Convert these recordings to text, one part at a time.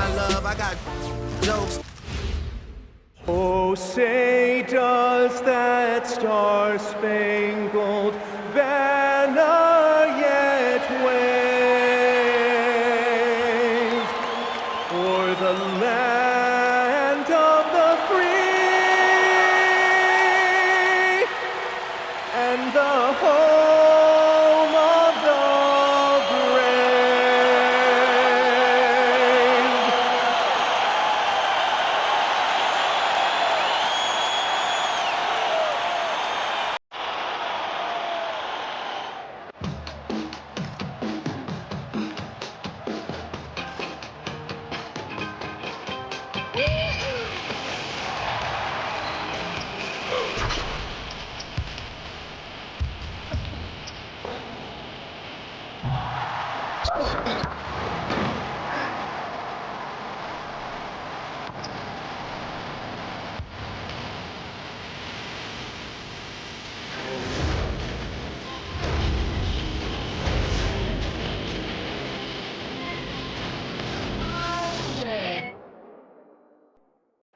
my love, I got jokes. Oh, say does that star-spangled banner yet wave o'er the land of the free and the home of the brave?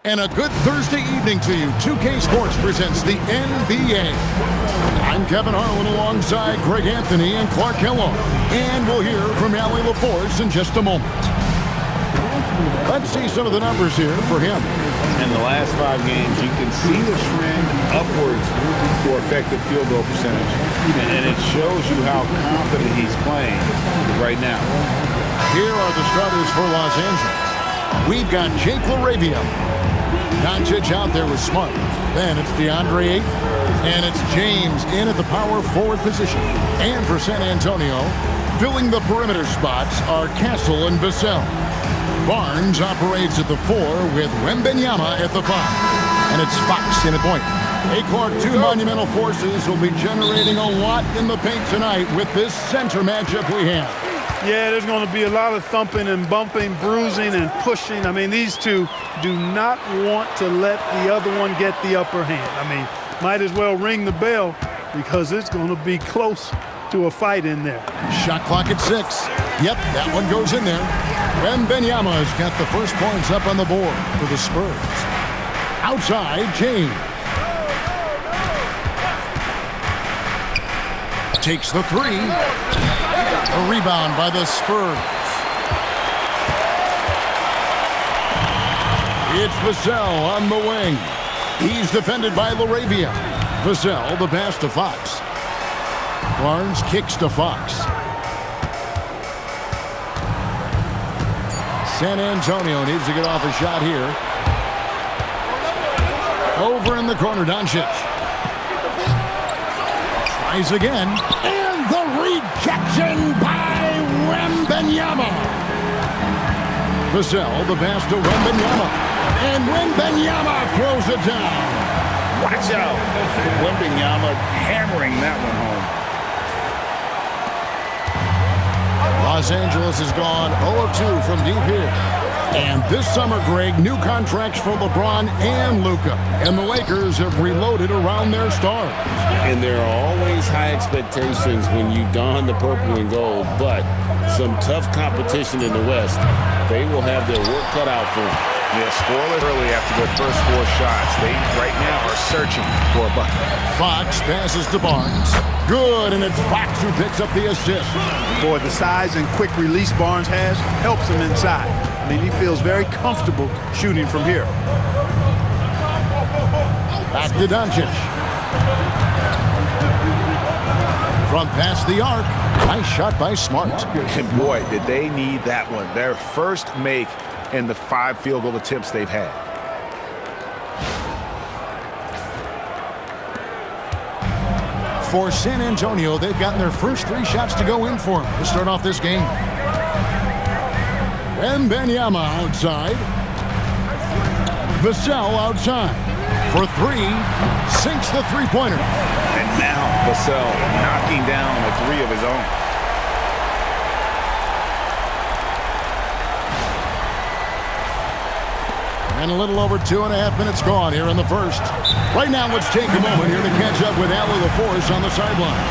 And a good Thursday evening to you. 2K Sports presents the NBA. I'm Kevin Harlan alongside Greg Anthony and Clark Kellogg. And we'll hear from Allie LaForce in just a moment. Let's see some of the numbers here for him. In the last 5 games, you can see the trend upwards for effective field goal percentage. And it shows you how confident he's playing right now. Here are the starters for Los Angeles. We've got Jake LaRavia. Doncic out there with Smart. Then it's DeAndre Ayton. And it's James in at the power forward position. And for San Antonio, filling the perimeter spots are Castle and Vassell. Barnes operates at the 4 with Wembanyama at the 5. And it's Fox in at point. Hey, Clark, 2 monumental forces will be generating a lot in the paint tonight with this center matchup we have. Yeah, there's going to be a lot of thumping and bumping, bruising and pushing. I mean, these two do not want to let the other one get the upper hand. I mean, might as well ring the bell because it's going to be close to a fight in there. Shot clock at 6. Yep, that one goes in there. Wembanyama's got the first points up on the board for the Spurs. Outside, James. Takes the 3. A rebound by the Spurs. It's Vassell on the wing. He's defended by LaRavia. Vassell, the pass to Fox. Barnes kicks to Fox. San Antonio needs to get off a shot here. Over in the corner, Doncic. Tries again. And the rejection by Wembanyama. Vassell, the pass to Wembanyama. And Wembanyama throws it down. Watch out. Wembanyama hammering that one home. Los Angeles has gone 0-2 from deep here. And this summer, Greg, new contracts for LeBron and Luka. And the Lakers have reloaded around their stars. And there are always high expectations when you don the purple and gold, but some tough competition in the West. They will have their work cut out for them. Yeah, scoreless early after their first 4 shots. They right now are searching for a bucket. Fox passes to Barnes. Good, and it's Fox who picks up the assist. Boy, the size and quick release Barnes has helps him inside. I mean, he feels very comfortable shooting from here. Back to Doncic. From past the arc. Nice shot by Smart. And boy, did they need that one. Their first make in the 5 field goal attempts they've had. For San Antonio, they've gotten their first 3 shots to go in for them to start off this game. Wembanyama outside. Vassell outside. For 3, sinks the three-pointer. And now Vassell knocking down a 3 of his own. And a little over 2.5 minutes gone here in the first. Right now, let's take a moment here to catch up with Allie LaForce on the sideline.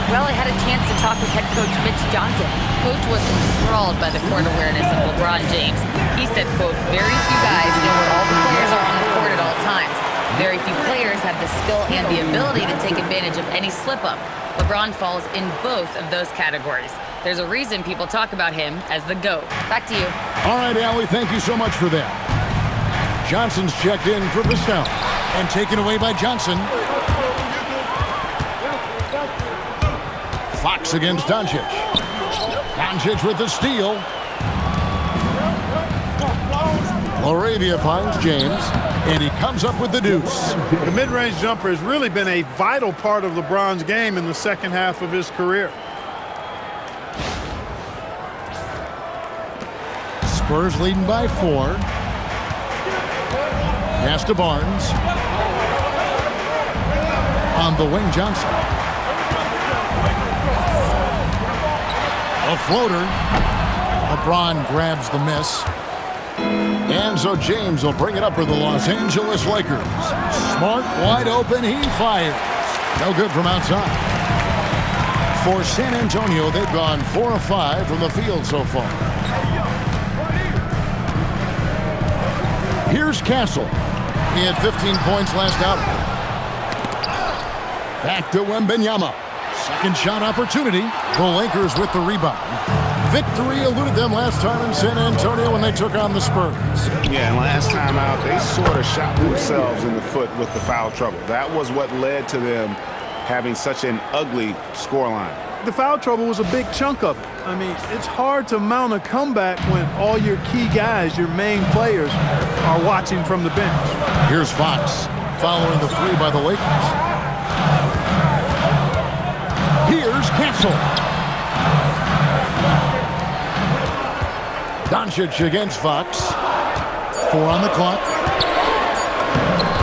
Well, I had a chance to talk with head coach Mitch Johnson. Coach was enthralled by the court awareness of LeBron James. He said, quote, very few guys know where all the players are on the court at all times. Very few players have the skill and the ability to take advantage of any slip-up. LeBron falls in both of those categories. There's a reason people talk about him as the GOAT. Back to you. All right, Allie, thank you so much for that. Johnson's checked in for Vassell and taken away by Johnson. Fox against Doncic. Doncic with the steal. Laravia finds James, and he comes up with the deuce. The mid-range jumper has really been a vital part of LeBron's game in the second half of his career. Spurs leading by 4. Pass to Barnes. On the wing, Johnson. A floater. LeBron grabs the miss. And so James will bring it up for the Los Angeles Lakers. Smart, wide open, he fires. No good from outside. For San Antonio, they've gone 4 of 5 from the field so far. Here's Castle. He had 15 points last outing. Back to Wembanyama. Second shot opportunity. The Lakers with the rebound. Victory eluded them last time in San Antonio when they took on the Spurs. Yeah, and last time out, they sort of shot themselves in the foot with the foul trouble. That was what led to them having such an ugly scoreline. The foul trouble was a big chunk of it. I mean, it's hard to mount a comeback when all your key guys, your main players, are watching from the bench. Here's Fox following the 3 by the Lakers. Here's Castle. Doncic against Fox. 4 on the clock.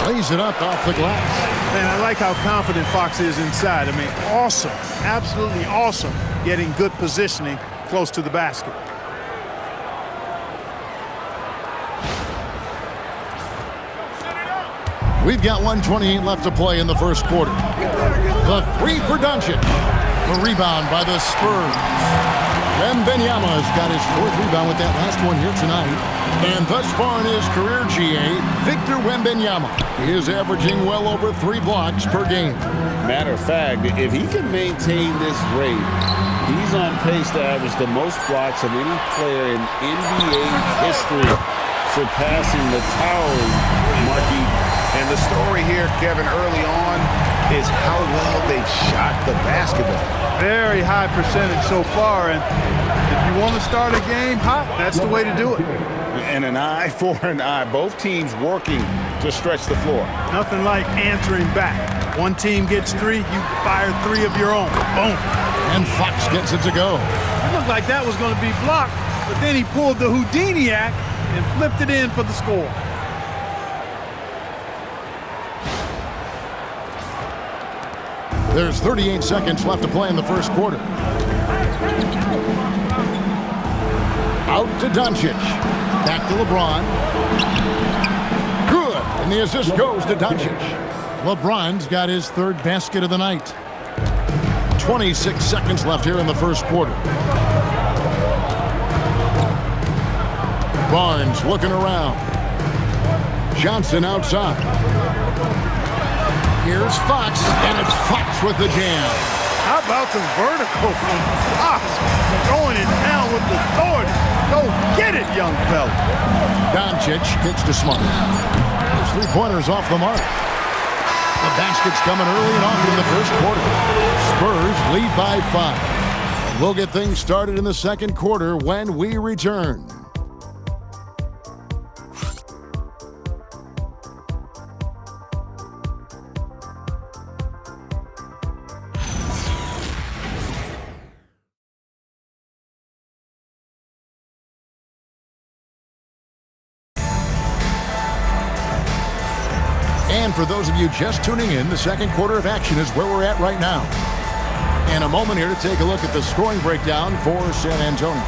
Lays it up off the glass. And I like how confident Fox is inside. I mean, awesome, absolutely awesome, getting good positioning close to the basket. We've got 1:28 left to play in the first quarter. The 3 for Doncic. The rebound by the Spurs. Wembanyama's got his 4th rebound with that last one here tonight. And thus far in his career, GA, Victor Wembanyama is averaging well over 3 blocks per game. Matter of fact, if he can maintain this rate, he's on pace to average the most blocks of any player in NBA history, surpassing the towering Marquis. And the story here, Kevin, early on is how well they've shot the basketball. Very high percentage so far, and if you want to start a game hot, that's the way to do it. And an eye for an eye. Both teams working to stretch the floor. Nothing like answering back. One team gets 3, you fire 3 of your own. Boom. And Fox gets it to go. It looked like that was going to be blocked, but then he pulled the Houdini act and flipped it in for the score. There's 38 seconds left to play in the first quarter. Out to Doncic. Back to LeBron. Good. And the assist goes to Doncic. LeBron's got his 3rd basket of the night. 26 seconds left here in the first quarter. Barnes looking around. Johnson outside. Here's Fox, and it's Fox with the jam. How about the vertical from Fox? Throwing it down with authority. Go get it, young fella. Doncic kicks to Smart. His 3-pointers off the mark. The basket's coming early and often in the first quarter. Spurs lead by 5. We'll get things started in the second quarter when we return. And for those of you just tuning in, the second quarter of action is where we're at right now. And a moment here to take a look at the scoring breakdown for San Antonio.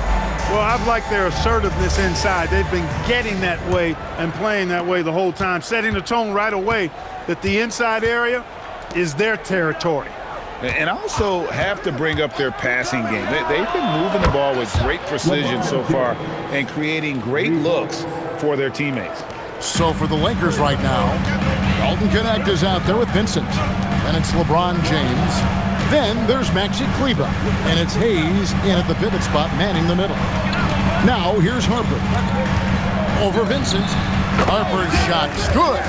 Well, I've liked their assertiveness inside. They've been getting that way and playing that way the whole time, setting the tone right away that the inside area is their territory. And also have to bring up their passing game. They've been moving the ball with great precision so far and creating great looks for their teammates. So for the Lakers right now, Dalton Knecht is out there with Vincent. Then it's LeBron James. Then there's Maxi Kleber. And it's Hayes in at the pivot spot, manning the middle. Now here's Harper. Over Vincent. Harper's shot's good.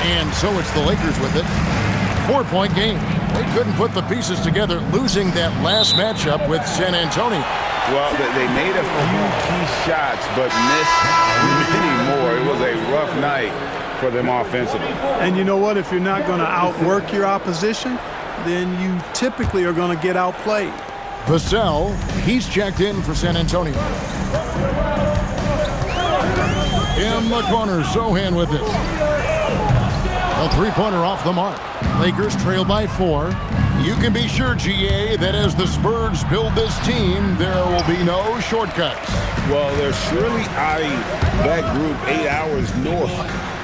And so it's the Lakers with it. 4-point game. They couldn't put the pieces together, losing that last matchup with San Antonio. Well, they made a few key shots, but missed many more. It was a rough night for them offensively. And you know what? If you're not going to outwork your opposition, then you typically are going to get outplayed. Vassell, he's checked in for San Antonio. In the corner, Sohan with it. A three-pointer off the mark. Lakers trail by 4. You can be sure, GA, that as the Spurs build this team, there will be no shortcuts. Well, they're surely eyeing that group 8 hours north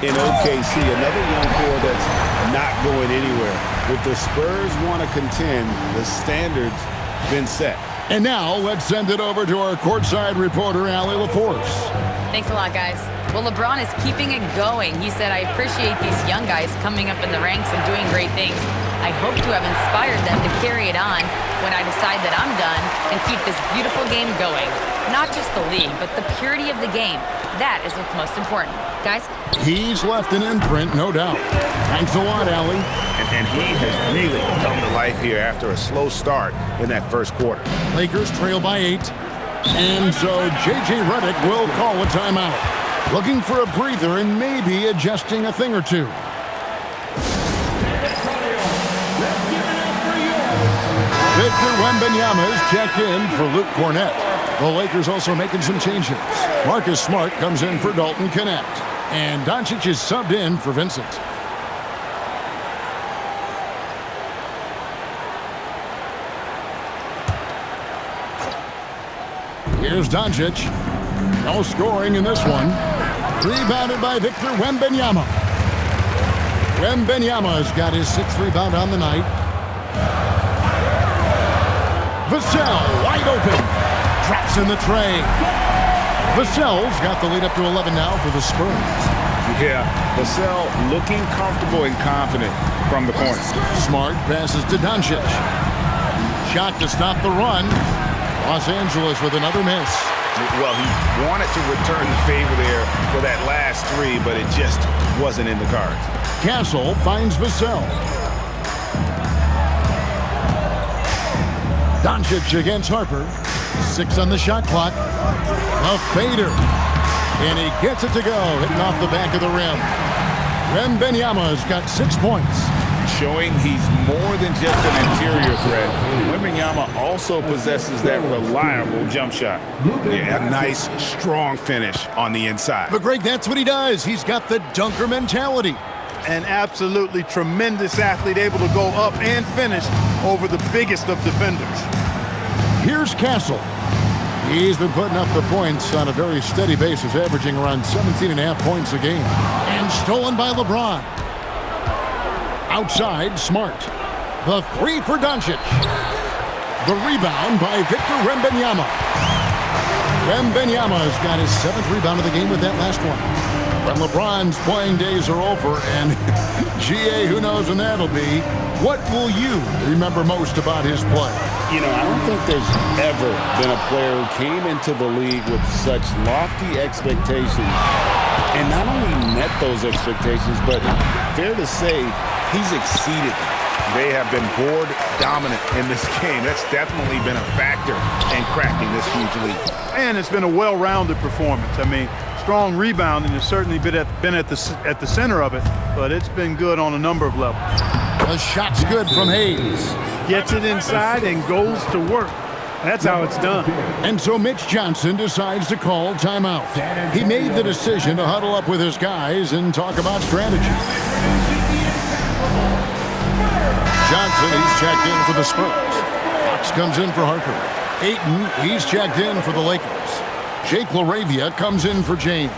in OKC. Another young core that's not going anywhere. If the Spurs want to contend, the standard's been set. And now, let's send it over to our courtside reporter, Allie LaForce. Thanks a lot, guys. Well, LeBron is keeping it going. He said, I appreciate these young guys coming up in the ranks and doing great things. I hope to have inspired them to carry it on when I decide that I'm done and keep this beautiful game going. Not just the league, but the purity of the game. That is what's most important. Guys? He's left an imprint, no doubt. Thanks a lot, Allie. And he has really come to life here after a slow start in that first quarter. Lakers trail by 8. And so J.J. Redick will call a timeout. Looking for a breather and maybe adjusting a thing or two. Victor Wembanyama is checked in for Luke Cornett. The Lakers also making some changes. Marcus Smart comes in for Dalton Knecht. And Doncic is subbed in for Vincent. Here's Doncic. No scoring in this one. Rebounded by Victor Wembanyama. Wembanyama's got his 6th rebound on the night. Vassell wide open. Drops in the tray. Vassell's got the lead up to 11 now for the Spurs. Yeah, Vassell looking comfortable and confident from the corner. Smart passes to Doncic. Shot to stop the run. Los Angeles with another miss. Well, he wanted to return the favor there for that last 3, but it just wasn't in the cards. Castle finds Vassell. Doncic against Harper. 6 on the shot clock. A fader. And he gets it to go, hitting off the back of the rim. Wembanyama's got 6 points. Showing he's more than just an interior threat. Wembanyama also possesses that reliable jump shot. Yeah, a nice, strong finish on the inside. But Greg, that's what he does. He's got the dunker mentality. An absolutely tremendous athlete, able to go up and finish over the biggest of defenders. Here's Castle. He's been putting up the points on a very steady basis, averaging around 17.5 points a game. And stolen by LeBron. Outside, Smart. The 3 for Doncic. The rebound by Victor Wembanyama. Wembanyama's got his 7th rebound of the game with that last one. When LeBron's playing days are over, and GA, who knows when that'll be, what will you remember most about his play? You know, I don't think there's ever been a player who came into the league with such lofty expectations and not only met those expectations, but fair to say, he's exceeded them. They have been board dominant in this game. That's definitely been a factor in crafting this huge lead. And it's been a well-rounded performance. I mean, strong rebounding has certainly been at the center of it, but it's been good on a number of levels. The shot's good from Hayes. Gets it inside and goes to work. That's how it's done. And so Mitch Johnson decides to call timeout. He made the decision to huddle up with his guys and talk about strategy. Johnson, he's checked in for the Spurs. Fox comes in for Harper. Ayton, he's checked in for the Lakers. Jake LaRavia comes in for James.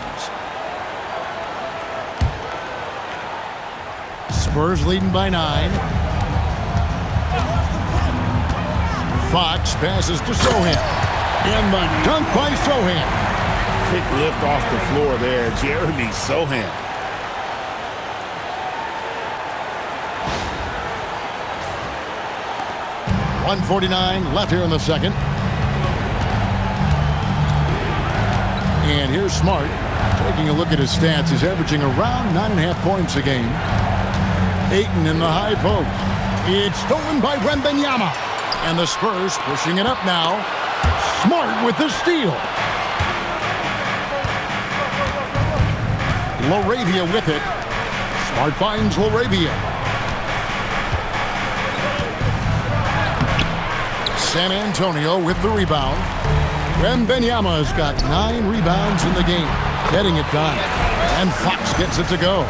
Spurs leading by 9. Fox passes to Sohan. And the dunk by Sohan. Quick lift off the floor there. Jeremy Sohan. .149 left here in the second. And here's Smart. Taking a look at his stats, he's averaging around 9.5 points a game. Ayton in the high post. It's stolen by Wembanyama. And the Spurs pushing it up now. Smart with the steal. LaRavia with it. Smart finds LaRavia. San Antonio with the rebound. Wembanyama's got 9 rebounds in the game, getting it done. And Fox gets it to go.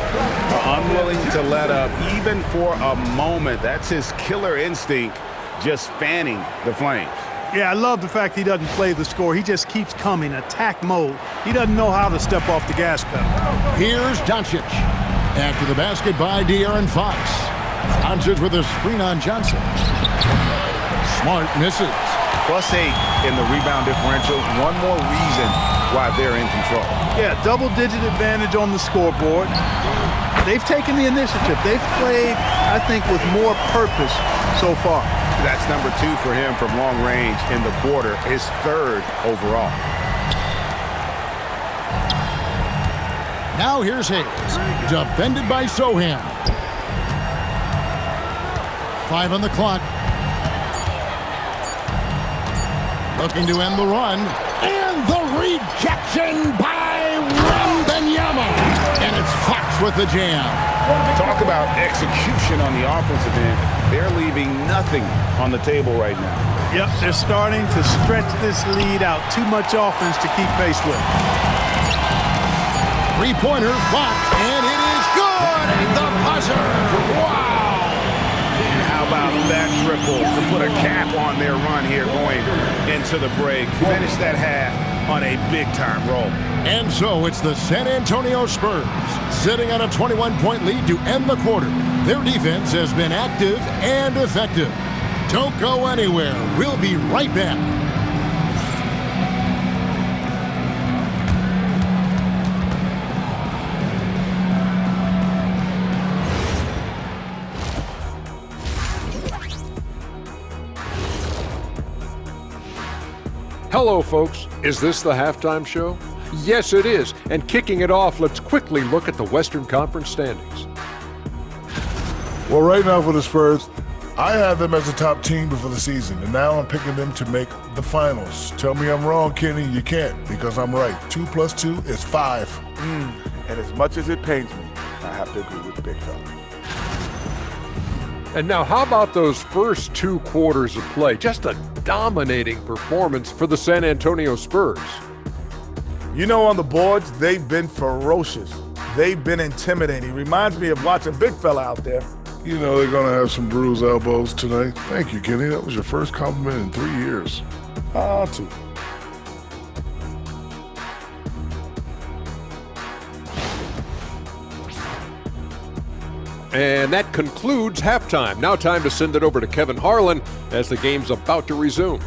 Unwilling to let up even for a moment. That's his killer instinct, just fanning the flames. Yeah, I love the fact he doesn't play the score. He just keeps coming, attack mode. He doesn't know how to step off the gas pedal. Here's Doncic. After the basket by De'Aaron Fox. Doncic with a screen on Johnson. Smart misses. +8 in the rebound differential. One more reason why they're in control. Yeah, double-digit advantage on the scoreboard. They've taken the initiative. They've played, I think, with more purpose so far. That's number 2 for him from long range in the quarter, his 3rd overall. Now here's Hayes. Defended by Sohan. 5 on the clock. Looking to end the run. And the rejection by Wembanyama. And it's Fox with the jam. Talk about execution on the offensive end. They're leaving nothing on the table right now. Yep, they're starting to stretch this lead out. Too much offense to keep pace with. Three-pointer, Fox, and it is good at the buzzer. Wow! And how about that triple to put a cap on their run here going into the break. Finish that half on a big-time roll. And so it's the San Antonio Spurs sitting on a 21-point lead to end the quarter. Their defense has been active and effective. Don't go anywhere. We'll be right back. Hello, folks. Is this the halftime show? Yes, it is. And kicking it off, let's quickly look at the Western Conference standings. Well, right now for the Spurs, I had them as a top team before the season, and now I'm picking them to make the finals. Tell me I'm wrong, Kenny. You can't, because I'm right. 2 + 2 is 5. And as much as it pains me, I have to agree with the big fella. And now, how about those first 2 quarters of play? Just a dominating performance for the San Antonio Spurs. You know, on the boards, they've been ferocious. They've been intimidating. Reminds me of watching big fella out there. You know they're going to have some bruised elbows tonight. Thank you, Kenny. That was your first compliment in 3 years. Two. And that concludes halftime. Now time to send it over to Kevin Harlan as the game's about to resume.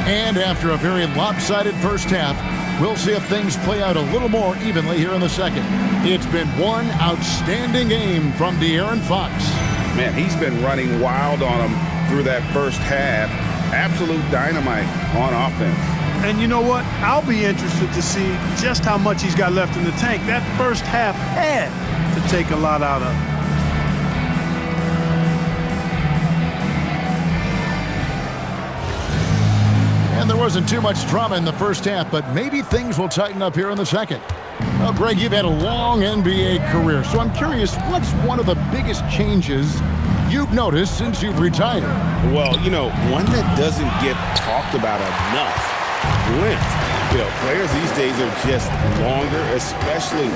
And after a very lopsided first half, we'll see if things play out a little more evenly here in the second. It's been one outstanding game from De'Aaron Fox. Man, he's been running wild on them through that first half. Absolute dynamite on offense. And you know what? I'll be interested to see just how much he's got left in the tank. That first half had to take a lot out of him. And there wasn't too much drama in the first half, but maybe things will tighten up here in the second. Well, Greg, you've had a long NBA career, so I'm curious, what's one of the biggest changes you've noticed since you've retired? Well, you know, one that doesn't get talked about enough, length. You know, players these days are just longer, especially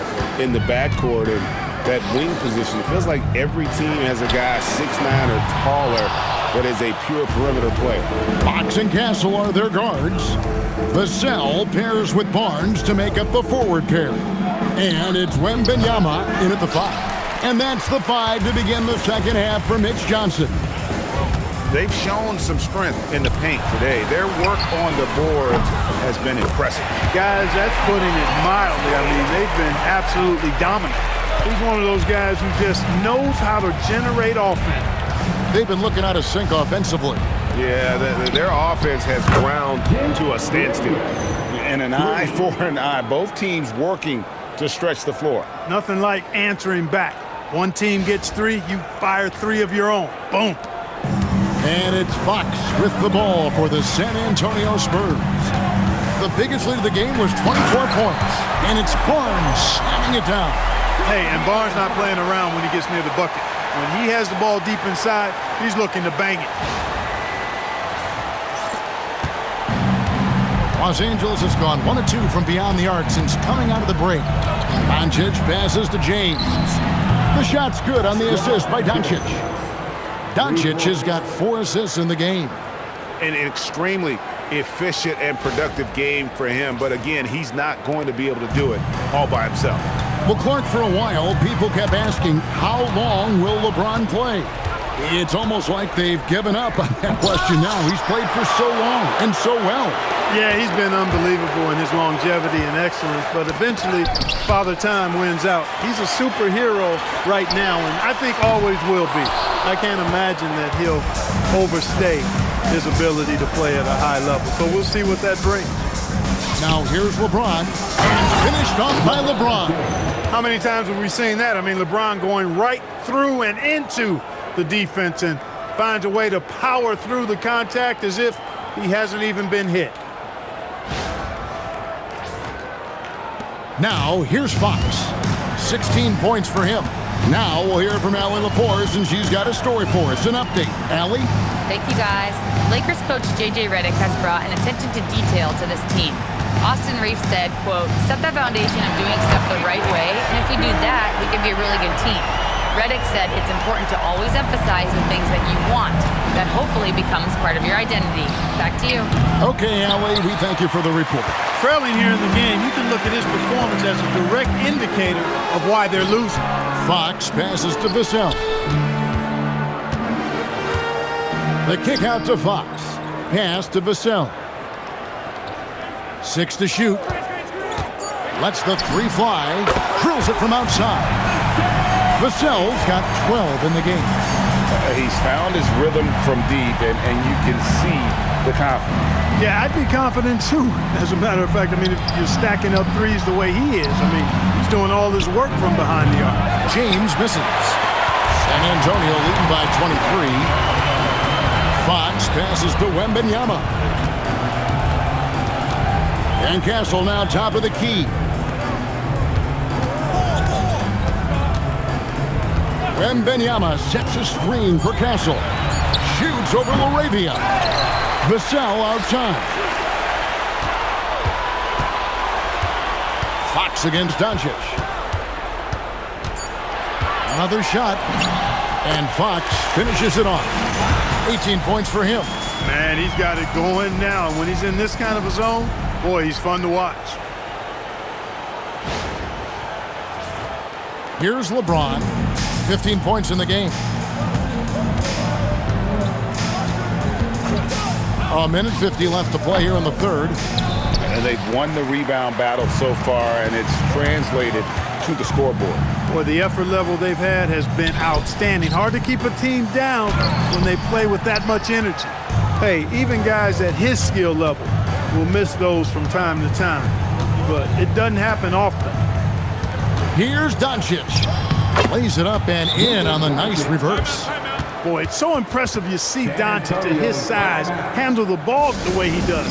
in the backcourt and that wing position. It feels like every team has a guy 6'9" or taller but is a pure perimeter player. Fox and Castle are their guards. Vassell pairs with Barnes to make up the forward pair. And it's Wembanyama in at the 5. And that's the 5 to begin the second half for Mitch Johnson. They've shown some strength in the paint today. Their work on the boards has been impressive. Guys, that's putting it mildly. I mean, they've been absolutely dominant. He's one of those guys who just knows how to generate offense. They've been looking out of sync offensively. Yeah, their offense has ground to a standstill. And an eye for an eye. Both teams working to stretch the floor. Nothing like answering back. One team gets 3, you fire 3 of your own. Boom. And it's Fox with the ball for the San Antonio Spurs. The biggest lead of the game was 24 points. And it's Barnes slamming it down. Hey, and Barnes not playing around when he gets near the bucket. When he has the ball deep inside, he's looking to bang it. Los Angeles has gone 1 of 2 from beyond the arc since coming out of the break. Doncic passes to James. The shot's good on the assist by Doncic. Doncic has got 4 assists in the game. An extremely efficient and productive game for him, but again, he's not going to be able to do it all by himself. Well, Clark, for a while, people kept asking, how long will LeBron play? It's almost like they've given up on that question now. He's played for so long and so well. Yeah, he's been unbelievable in his longevity and excellence, but eventually Father Time wins out. He's a superhero right now, and I think always will be. I can't imagine that he'll overstay his ability to play at a high level. So we'll see what that brings. Now here's LeBron, and finished off by LeBron. How many times have we seen that? I mean, LeBron going right through and into the defense and finds a way to power through the contact as if he hasn't even been hit. Now, here's Fox. 16 points for him. Now we'll hear from Allie LaForce, and she's got a story for us. An update. Allie? Thank you, guys. Lakers coach J.J. Redick has brought an attention to detail to this team. Austin Reeves said, quote, set the foundation of doing stuff the right way, and if we do that, we can be a really good team. Redick said it's important to always emphasize the things that you want. That hopefully becomes part of your identity. Back to you. Okay, Allie, we thank you for the report. Trailing here in the game, you can look at his performance as a direct indicator of why they're losing. Fox passes to Vassell. The kick out to Fox. Pass to Vassell. 6 to shoot. Lets the 3 fly. Drills it from outside. Vassell's got 12 in the game. He's found his rhythm from deep, and you can see the confidence. Yeah, I'd be confident too. As a matter of fact, I mean, if you're stacking up threes the way he is, I mean, he's doing all his work from behind the arc. James misses. San Antonio leading by 23. Fox passes to Wembanyama. And Castle now top of the key. Wembanyama sets a screen for Castle. Shoots over Laravia. Vassell outside. Fox against Doncic. Another shot. And Fox finishes it off. 18 points for him. Man, he's got it going now. When he's in this kind of a zone, boy, he's fun to watch. Here's LeBron. 15 points in the game. A minute 50 left to play here in the third. And they've won the rebound battle so far, and it's translated to the scoreboard. Boy, the effort level they've had has been outstanding. Hard to keep a team down when they play with that much energy. Hey, even guys at his skill level will miss those from time to time, but it doesn't happen often. Here's Doncic. Lays it up and in on the nice reverse. Boy, it's so impressive you see Doncic at his size handle the ball the way he does.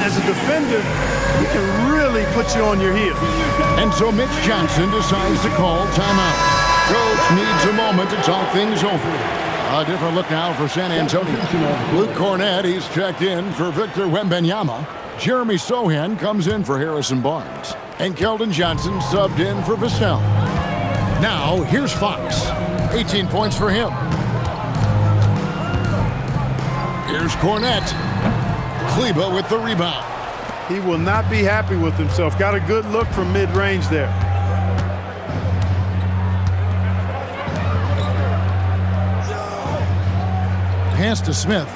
As a defender, he can really put you on your heels. And so Mitch Johnson decides to call timeout. Coach needs a moment to talk things over. A different look now for San Antonio. Luke Cornett, he's checked in for Victor Wembanyama. Jeremy Sohan comes in for Harrison Barnes. And Keldon Johnson subbed in for Vassell. Now, here's Fox. 18 points for him. Here's Cornette. Kleba with the rebound. He will not be happy with himself. Got a good look from mid-range there. Pass to Smith.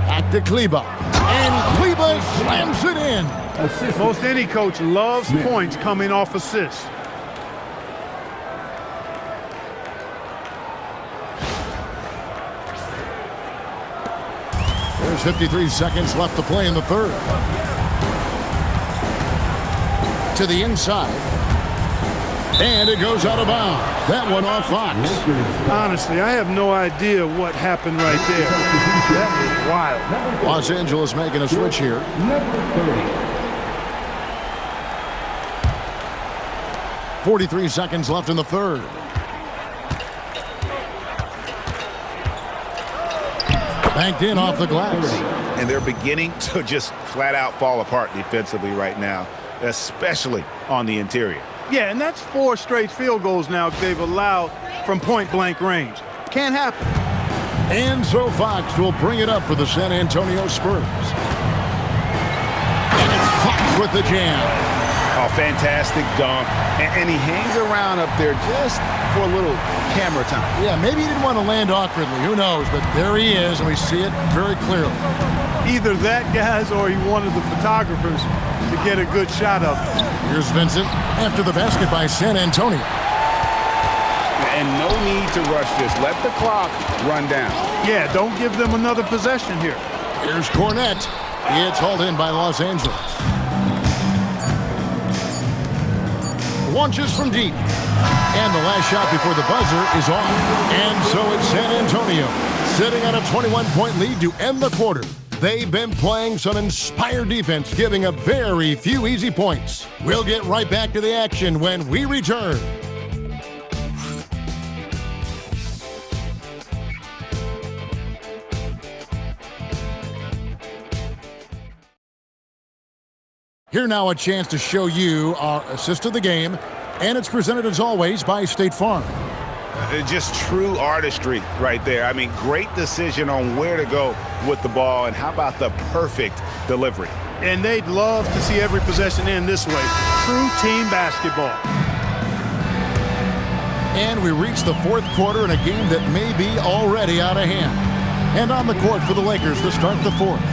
Back to Kleba. And Kleba slams it in. Most any coach loves points coming off assists. There's 53 seconds left to play in the third. To the inside. And it goes out of bounds. That one off Fox. Honestly, I have no idea what happened right there. That was wild. Los Angeles making a switch here. Number 30. 43 seconds left in the third. Banked in off the glass. And they're beginning to just flat out fall apart defensively right now, especially on the interior. Yeah, and that's 4 straight field goals now they've allowed from point-blank range. Can't happen. And so Fox will bring it up for the San Antonio Spurs. And it's Fox with the jam. Oh, fantastic dunk. And he hangs around up there just for a little camera time. Yeah, maybe he didn't want to land awkwardly. Who knows? But there he is, and we see it very clearly. Either that, guys, or he wanted the photographers to get a good shot of it. Here's Vincent after the basket by San Antonio. And no need to rush this. Let the clock run down. Yeah, don't give them another possession here. Here's Cornette. It's hauled in by Los Angeles. Launches from deep. And the last shot before the buzzer is off. And so it's San Antonio sitting on a 21-point lead to end the quarter. They've been playing some inspired defense, giving up very few easy points. We'll get right back to the action when we return. Here now a chance to show you our assist of the game, and it's presented as always by State Farm. Just true artistry right there. I mean, great decision on where to go with the ball, and how about the perfect delivery? And they'd love to see every possession end this way. True team basketball. And we reach the fourth quarter in a game that may be already out of hand. And on the court for the Lakers to start the fourth.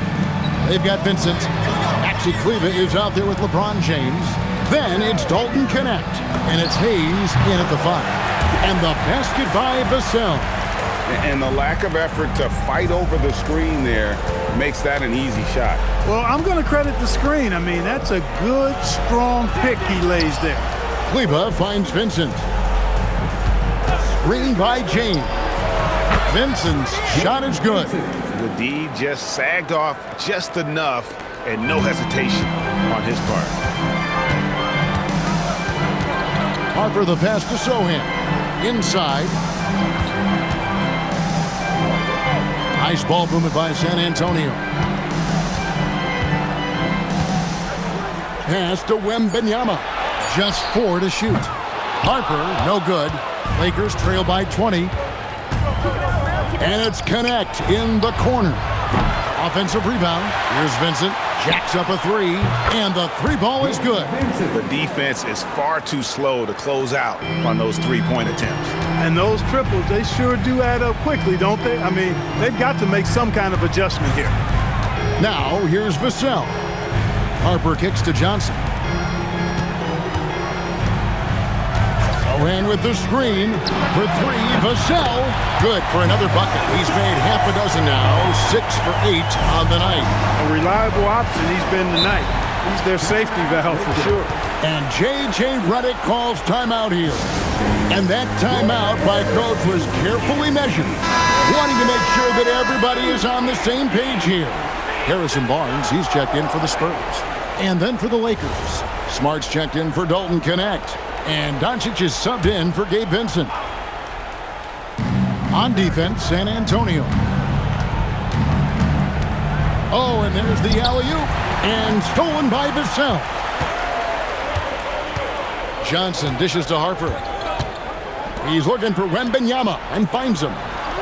They've got Vincent. Maxi Kleba is out there with LeBron James. Then it's Dalton Connect. And it's Hayes in at the 5. And the basket by Vassell. And the lack of effort to fight over the screen there makes that an easy shot. Well, I'm going to credit the screen. I mean, that's a good, strong pick he lays there. Kleba finds Vincent. Screen by James. Vincent's shot is good. The D just sagged off just enough, and no hesitation on his part. Harper the pass to Sohan. Inside. Nice ball movement by San Antonio. Pass to Wembanyama. Just 4 to shoot. Harper, no good. Lakers trail by 20. And it's Connect in the corner. Offensive rebound. Here's Vincent. Jacks up a 3. And the 3 ball is good. The defense is far too slow to close out on those 3-point attempts. And those triples, they sure do add up quickly, don't they? I mean, they've got to make some kind of adjustment here. Now, here's Vassell. Harper kicks to Johnson. Sohan with the screen for 3. Vassell, good for another bucket. He's made half a dozen now, 6 for 8 on the night. A reliable option he's been tonight. He's their safety valve for sure. And J.J. Redick calls timeout here. And that timeout by coach was carefully measured, wanting to make sure that everybody is on the same page here. Harrison Barnes, he's checked in for the Spurs. And then for the Lakers, Smart's checked in for Dalton Connect. And Doncic is subbed in for Gabe Vincent. On defense, San Antonio. Oh, and there's the alley-oop. And stolen by Vassell. Johnson dishes to Harper. He's looking for Wembanyama and finds him.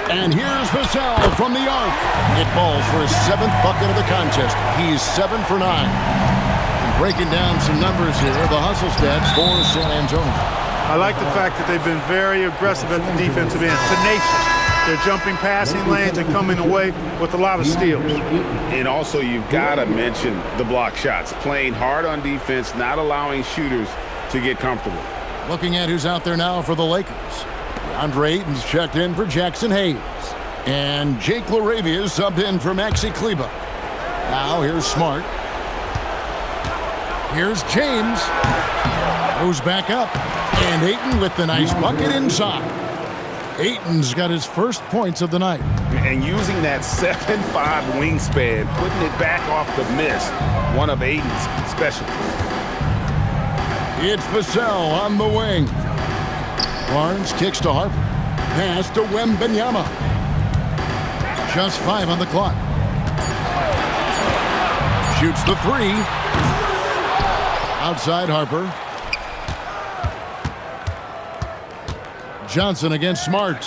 And here's Vassell from the arc. It falls for his 7th bucket of the contest. He's 7 for 9. And breaking down some numbers here, the hustle stats for San Antonio. I like the fact that they've been very aggressive at the defensive end, tenacious. They're jumping passing lanes and coming away with a lot of steals. And also, you've got to mention the block shots. Playing hard on defense, not allowing shooters to get comfortable. Looking at who's out there now for the Lakers. Andre Ayton's checked in for Jackson Hayes. And Jake LaRavia is subbed in for Maxi Kleber. Now here's Smart. Here's James. Goes back up. And Ayton with the nice bucket inside. Ayton's got his first points of the night. And using that 7'5" wingspan, putting it back off the miss, one of Ayton's specialties. It's Vassell on the wing. Barnes kicks to Harper. Pass to Wembanyama. Just 5 on the clock. Shoots the 3. Outside Harper. Johnson against Smart.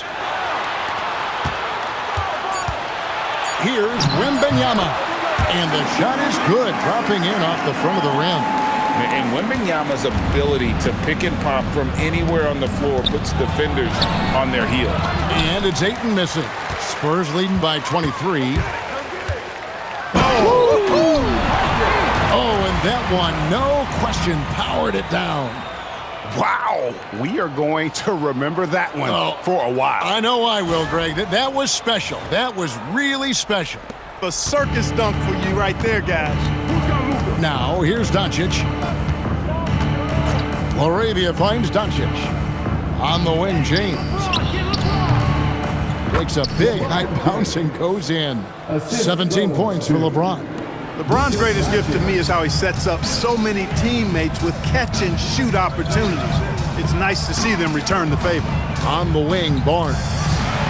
Here's Wembanyama. And the shot is good, dropping in off the front of the rim. And Wembanyama's ability to pick and pop from anywhere on the floor puts defenders on their heel. And it's Ayton missing. Spurs leading by 23. Oh, and that one, no question, powered it down. Wow, we are going to remember that one for a while. I know I will, Greg. That was special. That was really special. A circus dunk for you right there, guys. Now, here's Doncic. LaRavia finds Doncic. On the wing, James. Makes a big high bounce and goes in. 17 points for LeBron. LeBron's greatest gift to me is how he sets up so many teammates with catch-and-shoot opportunities. It's nice to see them return the favor. On the wing, Barnes.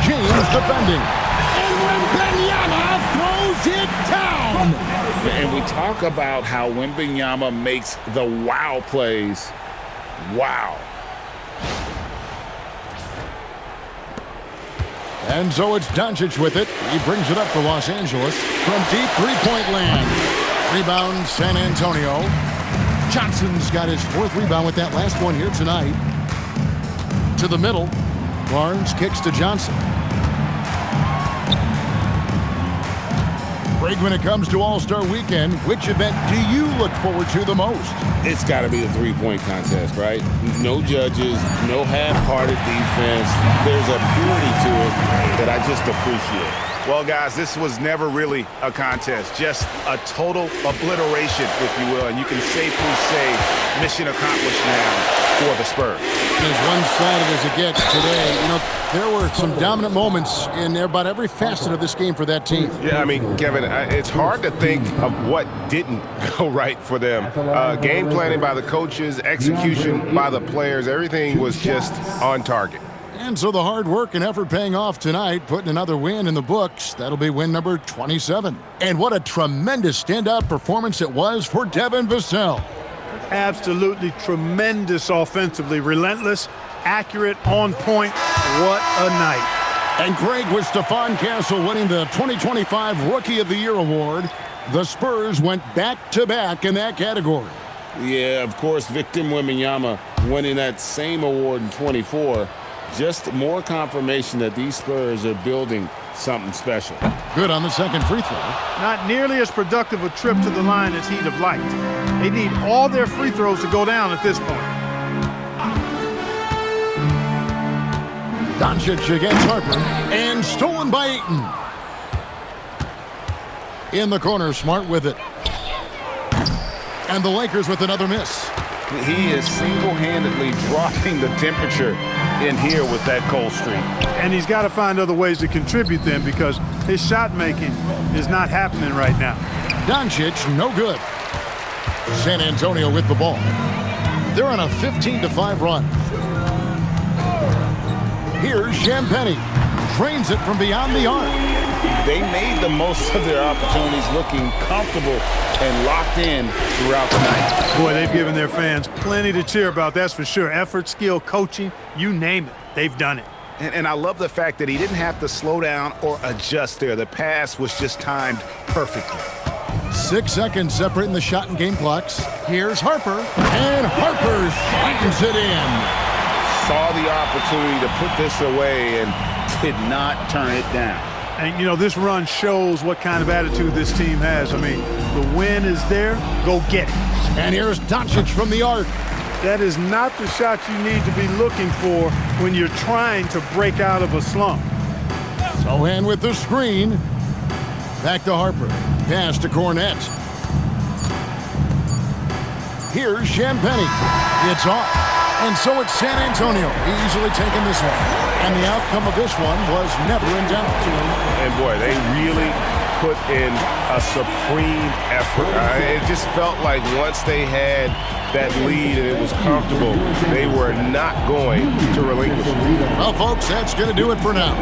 James defending. And Wembanyama throws it down. And we talk about how Wembanyama makes the wow plays. Wow. And so it's Doncic with it. He brings it up for Los Angeles from deep three-point land. Rebound, San Antonio. Johnson's got his 4th rebound with that last one here tonight. To the middle. Barnes kicks to Johnson. Greg, when it comes to All-Star Weekend, which event do you look forward to the most? It's got to be the three-point contest, right? No judges, no half-hearted defense. There's a purity to it that I just appreciate. Well, guys, this was never really a contest, just a total obliteration, if you will, and you can safely say mission accomplished now for the Spurs. As one-sided as it gets today, there were some dominant moments in about every facet of this game for that team. Yeah, I mean, Kevin, it's hard to think of what didn't go right for them. Game planning by the coaches, execution by the players, everything was just on target. And so the hard work and effort paying off tonight, putting another win in the books. That'll be win number 27. And what a tremendous standout performance it was for Devin Vassell. Absolutely tremendous offensively. Relentless, accurate, on point. What a night. And Greg, with Stephon Castle winning the 2025 Rookie of the Year award, the Spurs went back-to-back in that category. Yeah, of course, Victor Wembanyama winning that same award in 24. Just more confirmation that these Spurs are building something special. Good on the second free throw. Not nearly as productive a trip to the line as he'd have liked. They need all their free throws to go down at this point. Doncic against Harper, and stolen by Ayton. In the corner, Smart with it. And the Lakers with another miss. He is single-handedly dropping the temperature in here with that cold streak. And he's got to find other ways to contribute then, because his shot making is not happening right now. Doncic, no good. San Antonio with the ball. They're on a 15-5 run. Here's Champagnie. Drains it from beyond the arc. They made the most of their opportunities, looking comfortable and locked in throughout the night. Boy, they've given their fans plenty to cheer about, that's for sure. Effort, skill, coaching, you name it. They've done it. And I love the fact that he didn't have to slow down or adjust there. The pass was just timed perfectly. 6 seconds separating the shot and game clocks. Here's Harper, and Harper slams it in. Saw the opportunity to put this away and Did not turn it down. And, you know, this run shows what kind of attitude this team has. I mean, the win is there. Go get it. And here's Doncic from the arc. That is not the shot you need to be looking for when you're trying to break out of a slump. Sohan with the screen. Back to Harper. Pass to Cornette. Here's Champagnie. It's off. And so it's San Antonio easily taking this one. And the outcome of this one was never in doubt. And boy, they really put in a supreme effort. It just felt like once they had that lead and it was comfortable, they were not going to relinquish it. Well, folks, that's going to do it for now.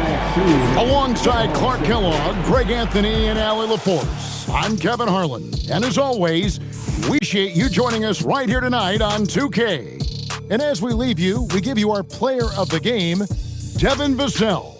Alongside Clark Kellogg, Greg Anthony, and Allie LaForce, I'm Kevin Harlan. And as always, we appreciate you joining us right here tonight on 2K. And as we leave you, we give you our player of the game, Devin Vassell.